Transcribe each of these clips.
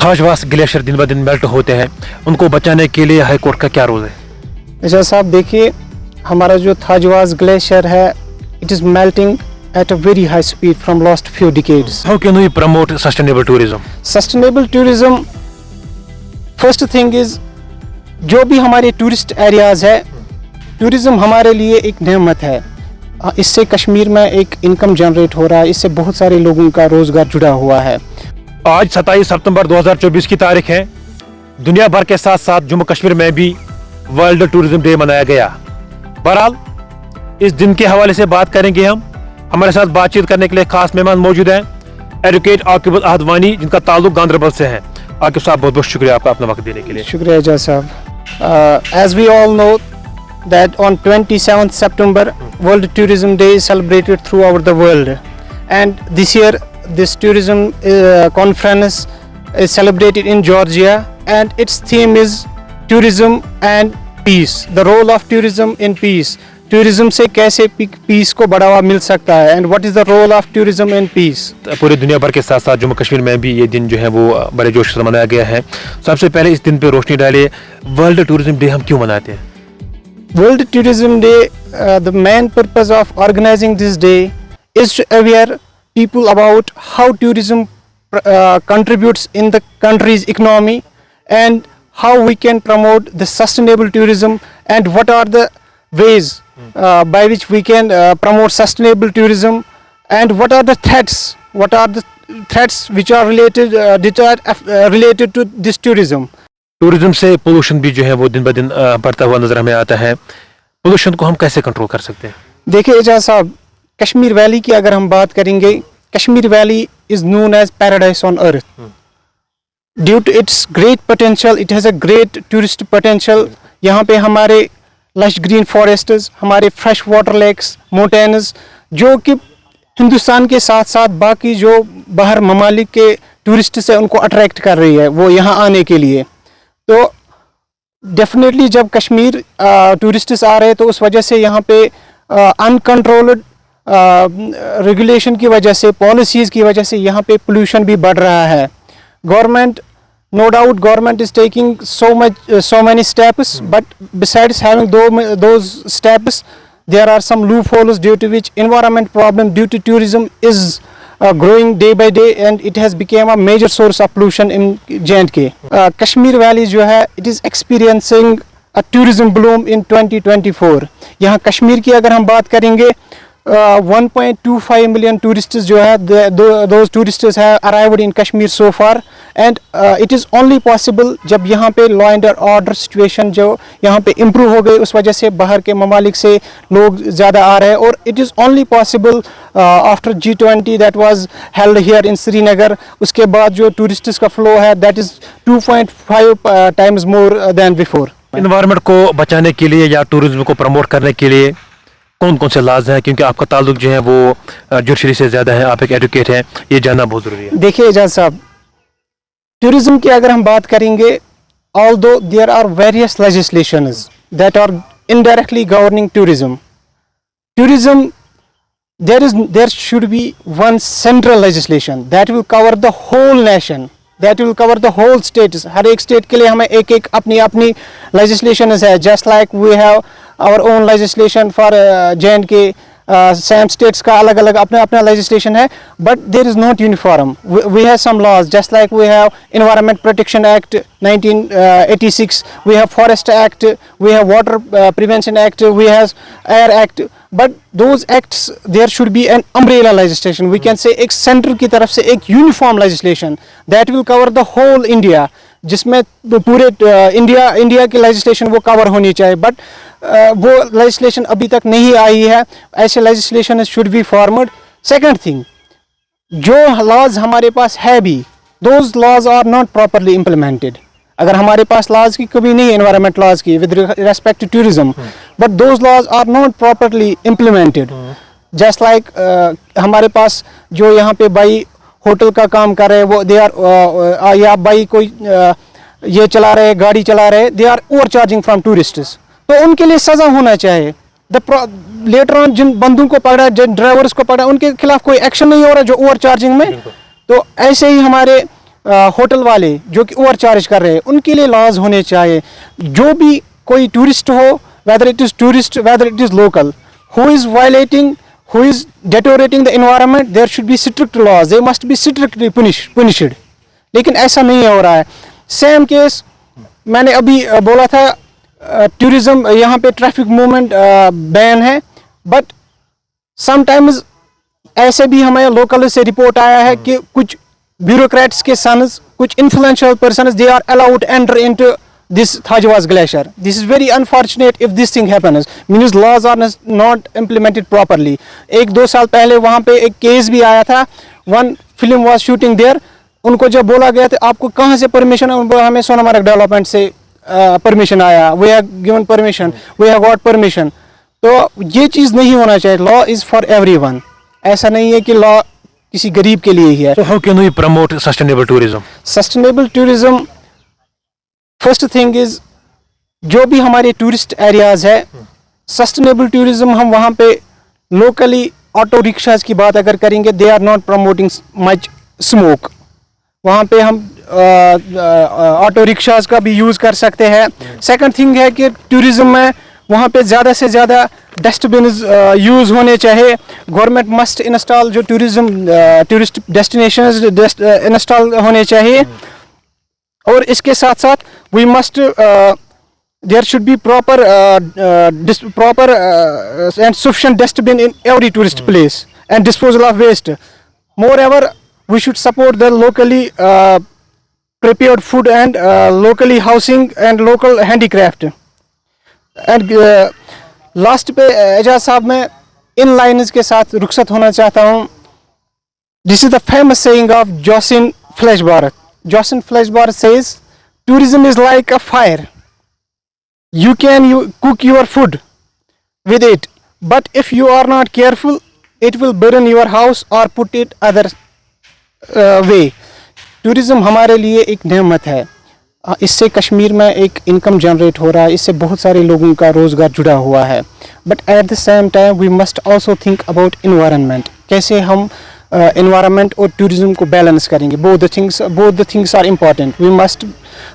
थाजवास glacier दिन ब दिन मेल्ट होते हैं, उनको बचाने के लिए हाई कोर्ट का क्या रोल है? अच्छा साहब, देखिए हमारा जो थाजवास ग्लेशियर है, it is melting at a very high speed from last few decades. How can we promote sustainable tourism? Sustainable tourism, first thing is, जो भी हमारे टूरिस्ट एरियाज है, टूरिज्म हमारे लिए एक नेमत है। इससे कश्मीर में एक इनकम जनरेट हो रहा है, इससे बहुत सारे लोगों का रोजगार जुड़ा हुआ है। आज 27 सितंबर 2024 की तारीख है। दुनिया भर के साथ साथ जम्मू कश्मीर में भी वर्ल्ड टूरिज्म डे मनाया गया। बहरहाल इस दिन के हवाले से बात करेंगे हम। हमारे साथ बातचीत करने के लिए खास मेहमान मौजूद हैं, एडवोकेट आकिब अहद वानी, जिनका ताल्लुक गांधरबल से है। आकिब साहब, बहुत बहुत शुक्रिया आपका अपना वक्त देने के लिए। शुक्रिया एजाज साहब। As we all know that on 27th September World Tourism Day is celebrated throughout the world, and this year this tourism conference is celebrated in Georgia, and its theme is tourism and peace, the role of tourism in peace. Tourism से कैसे peace को बढ़ावा मिल सकता है, and what is the role of tourism in peace. पूरे दुनिया भर के साथ साथ जम्मू कश्मीर में भी ये दिन जो है वो बड़े जोश से मनाया गया है। सबसे पहले इस दिन पे रोशनी डालिए, वर्ल्ड टूरिज्म डे हम क्यों मनाते हैं? World tourism day, the main purpose of organising this day is to aware people about how tourism contributes in the country's economy, and how we can promote the sustainable tourism, and what are the ways by which we can promote sustainable tourism, and what are the threats which are related to this tourism. Tourism से pollution भी जो है वो दिन ब दिन बढ़ता हुआ नजर हमें आता है। पोल्यूशन को हम कैसे कंट्रोल कर सकते हैं? देखिए एजाज साहब, कश्मीर वैली की अगर हम बात करेंगे, Kashmir valley is known as paradise on earth due to its great potential. It has a great tourist potential. यहाँ पे हमारे लश ग्रीन फॉरेस्ट्स, हमारे फ्रेश वाटर लेक्स, माउंटेन्स, जो कि हिंदुस्तान के साथ साथ बाकी जो बाहर ममालिक के टूरिस्ट्स हैं उनको अट्रैक्ट कर रही है वो यहाँ आने के लिए। तो डेफिनेटली जब कश्मीर टूरिस्ट्स आ रहे हैं तो उस वजह से यहाँ पे अनकंट्रोल्ड रेगुलेशन की वजह से, पॉलिसीज़ की वजह से यहाँ पे पोल्यूशन भी बढ़ रहा है। Government, no doubt government is taking so many steps, but besides having those steps, there are some loopholes due to which environment problem due to tourism is growing day by day, and it has become a major source of pollution in J&K. Kashmir Valley जो है, it is experiencing a tourism bloom in 2024. यहाँ कश्मीर की अगर हम बात करेंगे, 1.25 million tourists जो है, those tourists have arrived in Kashmir so far, and it is only possible जब यहाँ पे law and order situation जो यहाँ पे improve हो गई, उस वजह से बाहर के ममालिक से लोग ज़्यादा आ रहे हैं। और it is only possible after G20 that was held here in Srinagar, उसके बाद जो tourists का flow है that is 2.5 times more than before. Environment को बचाने के लिए या टूरिज्म को प्रमोट करने के लिए कौन कौन से लाज हैं, क्योंकि आपका ताल्लुक जो है वो जुडिशरी से ज़्यादा है, आप एक एडवोकेट हैं, ये जानना बहुत ज़रूरी है। देखिए एजाज साहब, टूरिज्म की अगर हम बात करेंगे, although there are various legislations that are indirectly governing tourism, there should be one central legislation that will cover the whole nation, that will cover the whole states. हर एक स्टेट के लिए हमें एक अपनी legislation है, just like we have our own legislation for J&K. Same states का अलग अलग अपना legislation है, but there is not uniform. We have some laws, just like we have Environment Protection Act 1986, we have Forest Act, we have Water Prevention Act, we have Air Act, but those acts, there should be an umbrella legislation. We can say एक centre की तरफ से एक uniform legislation that will cover the whole India, जिसमें पूरे India की legislation वो cover होनी चाहिए, बट वो लेजिस्लेशन अभी तक नहीं आई है। ऐसे legislation should be formed. Second thing, जो लॉज हमारे पास है भी, those laws are not properly implemented. अगर हमारे पास लॉज की कभी नहीं है, एनवायरमेंट लॉज की with respect to tourism, but those laws are not properly implemented. Just like हमारे पास जो यहाँ पे भाई होटल का काम कर रहे हैं, वो दे आर, या भाई कोई ये चला रहे, गाड़ी चला रहे, they are over charging from tourists, तो उनके लिए सज़ा होना चाहिए। लेटर ऑन जिन बंदों को पकड़ा, जिन ड्राइवर्स को पकड़ा, उनके खिलाफ कोई एक्शन नहीं हो रहा जो ओवर चार्जिंग में। तो ऐसे ही हमारे होटल वाले जो कि ओवर चार्ज कर रहे हैं, उनके लिए लॉज होने चाहिए। जो भी कोई टूरिस्ट हो, whether it is tourist, whether it is local, who is violating, who is deteriorating the environment, there should be strict laws, they must be strictly punished। लेकिन ऐसा नहीं हो रहा है। सेम केस मैंने अभी बोला था, टूरिज्म यहाँ पे ट्रैफिक मूवमेंट बैन है, बट समटाइम्स ऐसे भी हमें लोकल से रिपोर्ट आया है कि कुछ ब्यूरोक्रेट्स के सन्स, कुछ influential persons, they are allowed enter into this Thajwas glacier. This is very unfortunate if this thing happens, means laws are not implemented properly। 1-2 साल पहले वहाँ पे एक केस भी आया था, one film was shooting there। उनको जब बोला गया था आपको कहाँ से परमिशन है, उनको हमें सोनामार्ग डेवलपमेंट से परमिशन आया, we have given permission, we have got permission। तो ये चीज़ नहीं होना चाहिए। लॉ इज़ फॉर एवरीवन, ऐसा नहीं है कि लॉ किसी गरीब के लिए ही है। So how can we promote sustainable tourism? Sustainable tourism, first thing is, जो भी हमारे टूरिस्ट एरियाज है, सस्टेनेबल टूरिज्म हम वहाँ पे लोकली ऑटो रिक्शाज की बात अगर करेंगे, they are not promoting much smoke. वहाँ पे हम ऑटो रिक्शाज का भी यूज़ कर सकते हैं। सेकंड थिंग है कि टूरिज्म में वहाँ पे ज़्यादा से ज़्यादा डस्टबिन यूज़ होने चाहिए। गवर्नमेंट मस्ट इंस्टॉल, जो टूरिस्ट डेस्टिनेशंस इंस्टॉल होने चाहिए। और इसके साथ साथ we must, there should be proper and sufficient dustbin in every tourist place and disposal of waste. Moreover we should support the locally prepared food and locally housing and local handicraft. And last पे एजाज साहब, मैं इन lines के साथ रुखसत होना चाहता हूँ। This is the famous saying of Jocelyn Fleshbar. Jocelyn Fleshbar says, tourism is like a fire. You can cook your food with it, but if you are not careful, it will burn your house or put it other way। Tourism हमारे लिए एक नेमत है। इससे कश्मीर में एक income generate हो रहा है, इससे बहुत सारे लोगों का रोज़गार जुड़ा हुआ है। But at the same time we must also think about environment, कैसे हम इन्वायरमेंट और टूरिज्म को बैलेंस करेंगे। Both the things are important, we must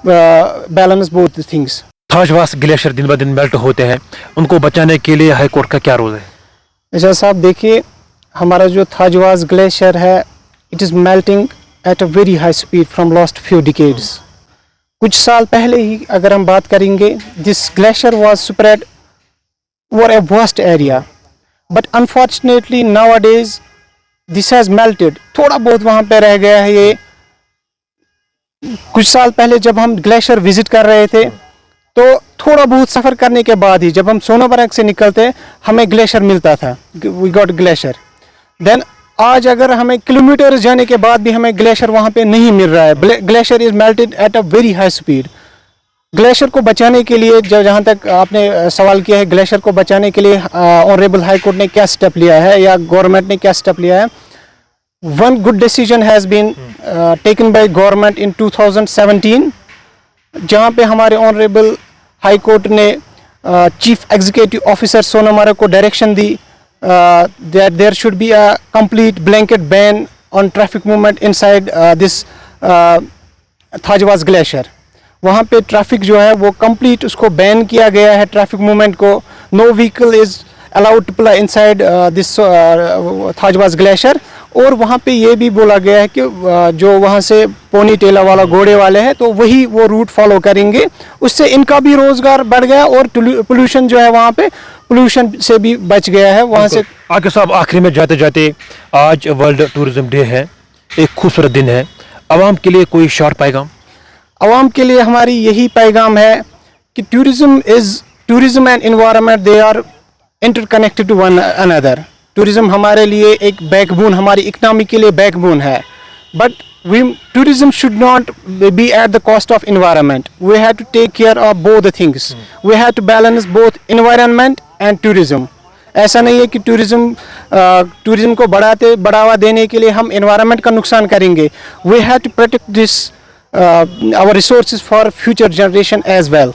balance both the things. Thajwas glacier दिन ब दिन मेल्ट होते हैं, उनको बचाने के लिए हाई कोर्ट का क्या रोल है? एजाज साहब देखिए, हमारा जो थाजवास ग्लेशियर है, it is melting at a very high speed from last few decades. कुछ साल पहले ही अगर हम बात करेंगे, this glacier was spread over a vast area, but unfortunately nowadays this has melted. थोड़ा बहुत वहाँ पे रह गया है ये। कुछ साल पहले जब हम ग्लेशियर विजिट कर रहे थे, तो थोड़ा बहुत सफ़र करने के बाद ही जब हम सोनामार्ग से निकलते हमें ग्लेशियर मिलता था, वी गॉट ग्लेशियर। देन आज अगर हमें किलोमीटर जाने के बाद भी हमें ग्लेशियर वहाँ पे नहीं मिल रहा है। Glacier is melted at a very high speed. Glacier को बचाने के लिए, जहाँ तक आपने सवाल किया है, ग्लेशियर को बचाने के लिए ऑनरेबल हाई कोर्ट ने क्या स्टेप लिया है या गवर्नमेंट ने क्या स्टेप लिया है? One good decision has been taken by government in 2017, जहाँ पे हमारे ऑनरेबल हाई कोर्ट ने चीफ एग्जीक्यूटिव ऑफिसर सोनामार्ग को डायरेक्शन दी that there should be a complete blanket ban on traffic movement inside this Thajwas glacier. वहाँ पे ट्रैफिक जो है वो कंप्लीट उसको बैन किया गया है, ट्रैफिक मूवमेंट को। No vehicle is allowed to play inside this Thajwas glacier. और वहाँ पे ये भी बोला गया है कि जो वहाँ से पोनी टेला वाला घोड़े वाले हैं, तो वही वो रूट फॉलो करेंगे। उससे इनका भी रोज़गार बढ़ गया और पोल्यूशन जो है वहाँ पे, पोल्यूशन से भी बच गया है वहाँ से। आगे साहब, आखिरी में जाते जाते, आज वर्ल्ड टूरिज्म डे है, एक खूबसूरत दिन है, आवाम के लिए कोई शॉर्ट पैगाम? आवाम के लिए हमारी यही पैगाम है कि tourism and environment, they are interconnected to one another. Tourism हमारे लिए एक बैकबोन, हमारी इकनॉमी के लिए बैकबोन है। But tourism should not be at the cost of environment. We have to take care of both the things. We have to balance both environment and tourism. ऐसा नहीं है कि टूरिज्म को बढ़ावा देने के लिए हम एनवायरनमेंट का नुकसान करेंगे। We have to protect this our resources for future generation as well.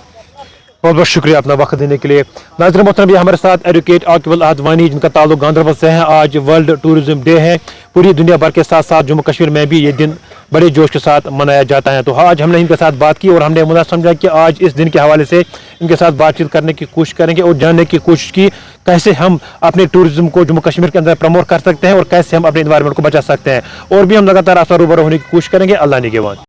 बहुत बहुत शुक्रिया अपना वक्त देने के लिए। नाज़रीन मोहतरम, हमारे साथ एडवोकेट आकिब आदवानी, जिनका ताल्लुक गांधरबल से है। आज वर्ल्ड टूरिज्म डे है। पूरी दुनिया भर के साथ साथ जम्मू कश्मीर में भी ये दिन बड़े जोश के साथ मनाया जाता है। तो आज हमने इनके साथ बात की और हमने मुझे समझा कि आज इस दिन के हवाले से इनके साथ बातचीत करने की कोशिश करेंगे और जानने की कोशिश की कैसे हम अपने टूरिज्म को जम्मू कश्मीर के अंदर प्रमोट कर सकते हैं और कैसे हम अपने एनवायरनमेंट को बचा सकते हैं। और भी हम लगातार आपसे रूबरू होने की कोशिश करेंगे। अल्लाह निगहबान।